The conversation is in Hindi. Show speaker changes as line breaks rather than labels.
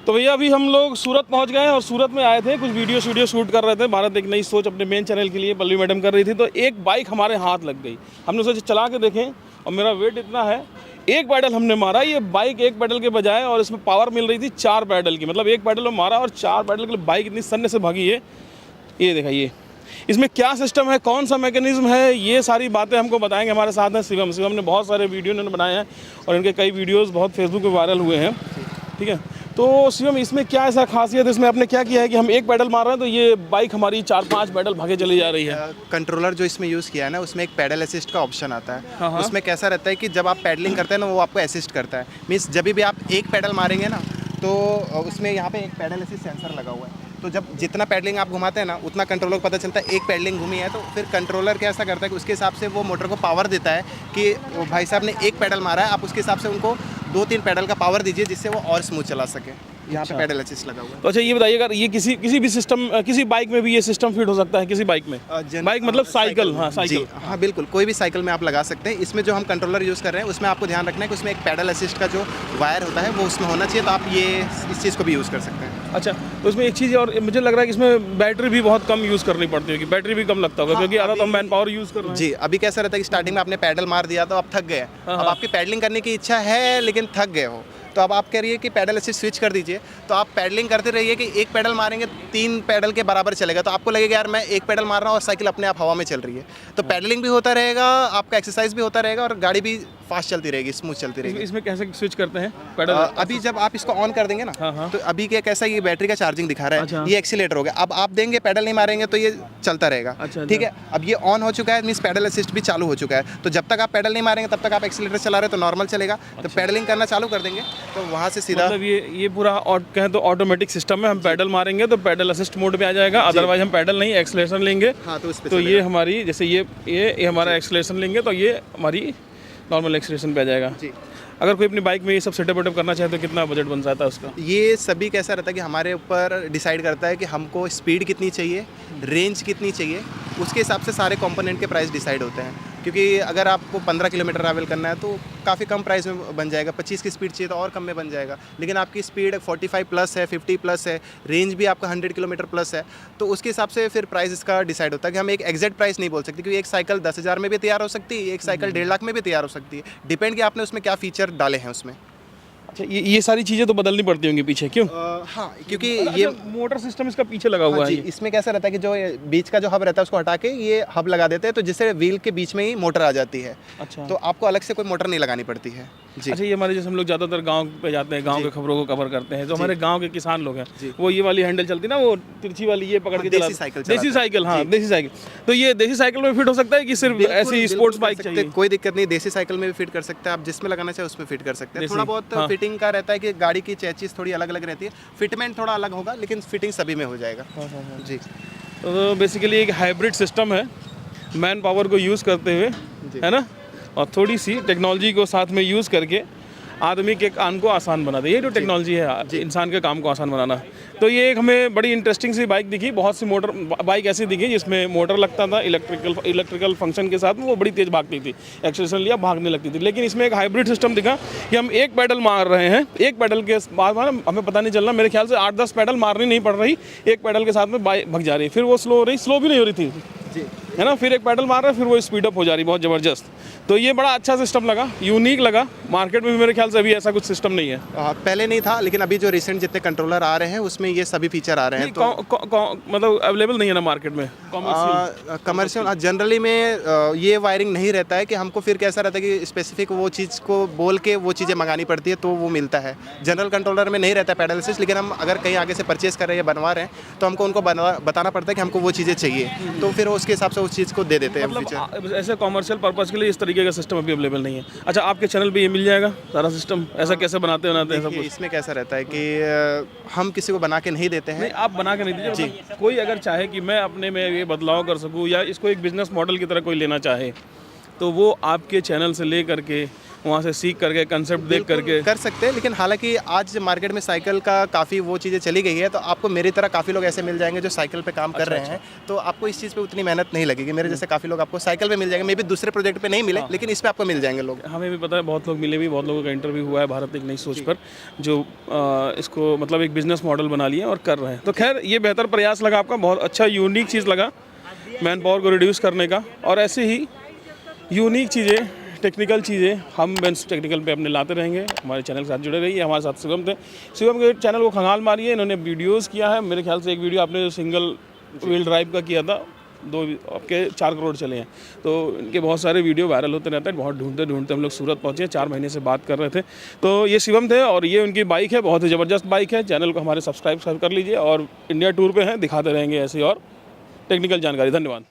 तो भैया अभी हम लोग सूरत पहुंच गए हैं और सूरत में आए थे, कुछ वीडियो शूट कर रहे थे। भारत एक नई सोच अपने मेन चैनल के लिए पल्लवी मैडम कर रही थी, तो एक बाइक हमारे हाथ लग गई। हमने सोचा चला के देखें, और मेरा वेट इतना है, एक पैडल हमने मारा, ये बाइक एक पैडल के बजाय, और इसमें पावर मिल रही थी 4 पैडल की। मतलब एक पैडल में मारा और 4 पैडल के लिए बाइक इतनी सन्ने से भागी है। ये दिखाइए इसमें क्या सिस्टम है, कौन सा मैकेनिज्म है, ये सारी बातें हमको बताएंगे। हमारे साथ हैं शिवम ने बहुत सारे वीडियो इन्होंने बनाए हैं और इनके कई वीडियोस बहुत फेसबुक पे वायरल हुए हैं। ठीक है, तो शिवम इसमें क्या ऐसा खासियत है, इसमें आपने क्या किया है कि हम एक पैडल मार रहे हैं तो ये बाइक हमारी 4-5 पैडल भागे चली जा रही है?
कंट्रोलर जो इसमें यूज़ किया है ना, उसमें एक पैडल असिस्ट का ऑप्शन आता है।
हाँ।
उसमें कैसा रहता है कि जब आप पैडलिंग करते हैं ना, वो आपको असिस्ट करता है। मीन्स जब भी आप एक पैडल मारेंगे ना, तो उसमें यहाँ पे एक पैडल असिस्ट सेंसर लगा हुआ है। तो जब जितना पैडलिंग आप घुमाते हैं ना, उतना कंट्रोलर को पता चलता है एक पैडलिंग घूमी है। तो फिर कंट्रोलर कैसा करता है कि उसके हिसाब से वो मोटर को पावर देता है कि भाई साहब ने एक पैडल मारा है, आप उसके हिसाब से उनको 2-3 पैडल का पावर दीजिए, जिससे वो और स्मूथ चला सके। यहाँ पे पैडल असिस्ट लगा हुआ है।
तो अच्छा ये बताइए, अगर ये किसी भी सिस्टम, किसी बाइक में भी ये सिस्टम फिट हो सकता है? किसी बाइक में बाइक मतलब साइकिल? हाँ साइकिल,
हाँ बिल्कुल, कोई भी साइकिल में आप लगा सकते हैं। इसमें जो हम कंट्रोलर यूज़ कर रहे हैं, उसमें आपको ध्यान रखना है कि उसमें एक पैडल असिस्ट का जो वायर होता है वो उसमें होना चाहिए। तो आप ये इस चीज़ को भी यूज़ कर सकते हैं।
अच्छा, तो इसमें एक चीज़ और मुझे लग रहा है कि इसमें बैटरी भी बहुत कम यूज़ करनी पड़ती होगी, बैटरी भी कम लगता होगा, क्योंकि आधा तो मैन पावर यूज़ कर रहे हैं।
जी, अभी कैसा रहता है कि स्टार्टिंग में आपने पैडल मार दिया तो आप थक गए, अब आपकी पैडलिंग करने की इच्छा है लेकिन थक गए हो, तो अब आप कह रही है कि पैडल असिस्ट स्विच कर दीजिए। तो आप पैडलिंग करते रहिए कि एक पैडल मारेंगे 3 पैडल के बराबर चलेगा, तो आपको लगेगा यार मैं एक पैडल मार रहा हूँ और साइकिल अपने आप हवा में चल रही है। तो पैडलिंग भी होता रहेगा, आपका एक्सरसाइज भी होता रहेगा और गाड़ी भी फास्ट चलती रहेगी, स्मूथ चलती रहेगी।
इसमें कैसे स्विच करते हैं पैडल?
अभी जब आप इसको ऑन कर देंगे ना, तो अभी क्या कैसा ये बैटरी का चार्जिंग दिखा रहा है।
अच्छा।
ये एक्सीलेटर हो गया, अब आप देंगे पैडल नहीं मारेंगे तो ये चलता रहेगा।
अच्छा।
ठीक है, अब ये ऑन हो चुका है, मींस पैडल असिस्ट भी चालू हो चुका है। तो जब तक आप पैडल नहीं मारेंगे तब तक आप एक्सीलेटर चला रहे हैं तो नॉर्मल चलेगा। तो पैडलिंग करना चालू कर देंगे तो वहाँ से सीधा
मतलब ये पूरा कहें तो ऑटोमेटिक सिस्टम है। हम पैडल मारेंगे तो पैडल असिस्ट मोड पे आ जाएगा, अदरवाइज हम पैडल नहीं एक्सेलरेशन लेंगे।
हाँ, तो उस पे
तो ये हमारी जैसे ये हमारा एक्सेलरेशन लेंगे तो ये हमारी नॉर्मल एक्सेलरेशन पे आ जाएगा।
जी।
अगर कोई अपनी बाइक में ये सब सेटअप वेटअप करना चाहे तो कितना बजट बन जाता है उसका?
ये सभी कैसा रहता है कि हमारे ऊपर डिसाइड करता है कि हमको स्पीड कितनी चाहिए, रेंज कितनी चाहिए, उसके हिसाब से सारे कंपोनेंट के प्राइस डिसाइड होते हैं। क्योंकि अगर आपको 15 किलोमीटर ट्रैवल करना है तो काफ़ी कम प्राइस में बन जाएगा, 25 की स्पीड चाहिए तो और कम में बन जाएगा। लेकिन आपकी स्पीड 45 प्लस है, 50 प्लस है, रेंज भी आपका 100 किलोमीटर प्लस है, तो उसके हिसाब से फिर प्राइस इसका डिसाइड होता है कि हम एक एग्जैक्ट प्राइस नहीं बोल सकते। क्योंकि एक साइकिल 10,000 में भी तैयार हो सकती है, एक साइकिल 1.5 लाख में भी तैयार हो सकती है। डिपेंड कि आपने उसमें क्या फीचर डाले हैं उसमें।
अच्छा, ये सारी चीज़ें तो बदलनी पड़ती होंगी पीछे, क्यों?
हाँ, क्योंकि
ये मोटर सिस्टम इसका पीछे लगा हुआ
जी,
है।
इसमें कैसा रहता है कि जो बीच का जो हब रहता है उसको हटा के ये हब लगा देते हैं, तो जिससे व्हील के बीच में ही मोटर आ जाती है।
अच्छा,
तो आपको अलग से कोई मोटर नहीं लगानी पड़ती है। जी।
अच्छा, ये हमारे जैसे हम लोग ज़्यादातर गांव पे जाते हैं, गांव के खबरों को कवर करते हैं, तो हमारे गांव के किसान लोग हैं, वो ये वाली हैंडल चलती ना, वो तिरछी वाली, ये पकड़ के
देसी
चलाते
साइकिल
देसी साइकिल। हाँ, देसी साइकिल। तो ये देसी साइकिल में फिट हो सकता है कि सिर्फ ऐसी स्पोर्ट्स बाइक चाहिए?
कोई दिक्कत नहीं, देसी साइकिल में भी फिट कर सकते हैं आप, जिसमें लगाना चाहे उसमें फिट कर सकते हैं। थोड़ा बहुत फिटिंग का रहता है कि गाड़ी की चेचिस थोड़ी अलग अलग रहती है, फिटमेंट थोड़ा अलग होगा, लेकिन फिटिंग सभी में हो जाएगा। जी।
तो बेसिकली एक हाइब्रिड सिस्टम है, मैन पावर को यूज़ करते हुए, है ना, और थोड़ी सी टेक्नोलॉजी को साथ में यूज़ करके आदमी के काम को आसान बना दे। ये जो टेक्नोलॉजी है इंसान के काम को आसान बनाना। तो ये एक हमें बड़ी इंटरेस्टिंग सी बाइक दिखी। बहुत सी मोटर बाइक ऐसी दिखी जिसमें मोटर लगता था, इलेक्ट्रिकल फंक्शन के साथ में वो बड़ी तेज़ भागती थी, एक्सेलरेशन लिया भागने लगती थी। लेकिन इसमें एक हाइब्रिड सिस्टम दिखा कि हम एक पैडल मार रहे हैं, एक पैडल के बाद हमें पता नहीं चलना, मेरे ख्याल से 8-10 पैडल मारनी नहीं पड़ रही, एक पैडल के साथ में बाइक भग जा रही, फिर वो स्लो हो रही, स्लो भी नहीं हो रही थी
जी,
है ना, फिर एक पैडल मार रहा है, फिर वो स्पीड अप हो जा रही, बहुत ज़बरदस्त। तो ये बड़ा अच्छा सिस्टम लगा, यूनिक लगा। मार्केट में भी मेरे ख्याल से अभी ऐसा कुछ सिस्टम नहीं है।
पहले नहीं था, लेकिन अभी जो रिसेंट जितने कंट्रोलर आ रहे हैं उसमें ये सभी फीचर आ रहे हैं। तो
मतलब अवेलेबल नहीं है ना मार्केट में
कमर्शियल जनरली में ये वायरिंग नहीं रहता है कि हमको फिर कैसा रहता है कि स्पेसिफिक वो चीज़ को बोल के वो चीज़ें मंगानी पड़ती है तो वो मिलता है। जनरल कंट्रोलर में नहीं रहता है पैडल असिस्ट, लेकिन हम अगर कहीं आगे से परचेज कर रहे हैं या बनवा रहे हैं तो हमको उनको बताना पड़ता है कि हमको वो चीज़ें चाहिए, तो फिर उसके हिसाब से उस चीज़ को दे देते हैं।
मतलब ऐसे कॉमर्शियल पर्पस के लिए इस तरीके का सिस्टम अभी अवेलेबल नहीं है। अच्छा, आपके चैनल पे ये मिल जाएगा सारा सिस्टम? ऐसा कैसे बनाते हैं सब कुछ?
इसमें कैसा रहता है कि हम किसी को बना के नहीं देते हैं।
नहीं, आप बना के नहीं दीजिए जी। मतलब कोई अगर चाहे कि मैं अपने में ये बदलाव कर सकूं या इसको एक बिजनेस मॉडल की तरह कोई लेना चाहे, तो वो आपके चैनल से ले करके वहाँ से सीख करके कंसेप्ट देख करके
कर सकते हैं, लेकिन हालांकि आज मार्केट में साइकिल का काफ़ी वो चीज़ें चली गई है, तो आपको मेरी तरह काफ़ी लोग ऐसे मिल जाएंगे जो साइकिल पे काम कर रहे हैं, तो आपको इस चीज़ पे उतनी मेहनत नहीं लगेगी। मेरे जैसे काफ़ी लोग आपको साइकिल पे मिल जाएंगे, मे भी दूसरे प्रोजेक्ट पे नहीं मिले, लेकिन इस पे आपको मिल जाएंगे लोग।
हमें भी पता है, बहुत लोग मिले भी, बहुत लोगों का इंटरव्यू हुआ है भारत एक नई सोच पर, जो इसको मतलब एक बिजनेस मॉडल बना लिए और कर रहे हैं। तो खैर ये बेहतर प्रयास लगा आपका, बहुत अच्छा यूनिक चीज़ लगा मैन पावर को रिड्यूस करने का। और ऐसे ही यूनिक चीज़ें, टेक्निकल चीज़ें हम बेंस टेक्निकल पे अपने लाते रहेंगे। हमारे चैनल के साथ जुड़े रहिए। हमारे साथ शिवम थे, शिवम के चैनल को खंगाल मारिए, इन्होंने वीडियोज़ किया है। मेरे ख्याल से एक वीडियो आपने सिंगल व्हील ड्राइव का किया था, 2 आपके 4 करोड़ चले हैं। तो इनके बहुत सारे वीडियो वायरल होते रहते हैं। बहुत ढूंढते ढूंढते हम लोग सूरत पहुँचे, 4 महीने से बात कर रहे थे। तो ये शिवम थे और ये उनकी बाइक है, बहुत ही ज़बरदस्त बाइक है। चैनल को हमारे सब्सक्राइब कर लीजिए और इंडिया टूर पे हैं, दिखाते रहेंगे ऐसी और टेक्निकल जानकारी। धन्यवाद।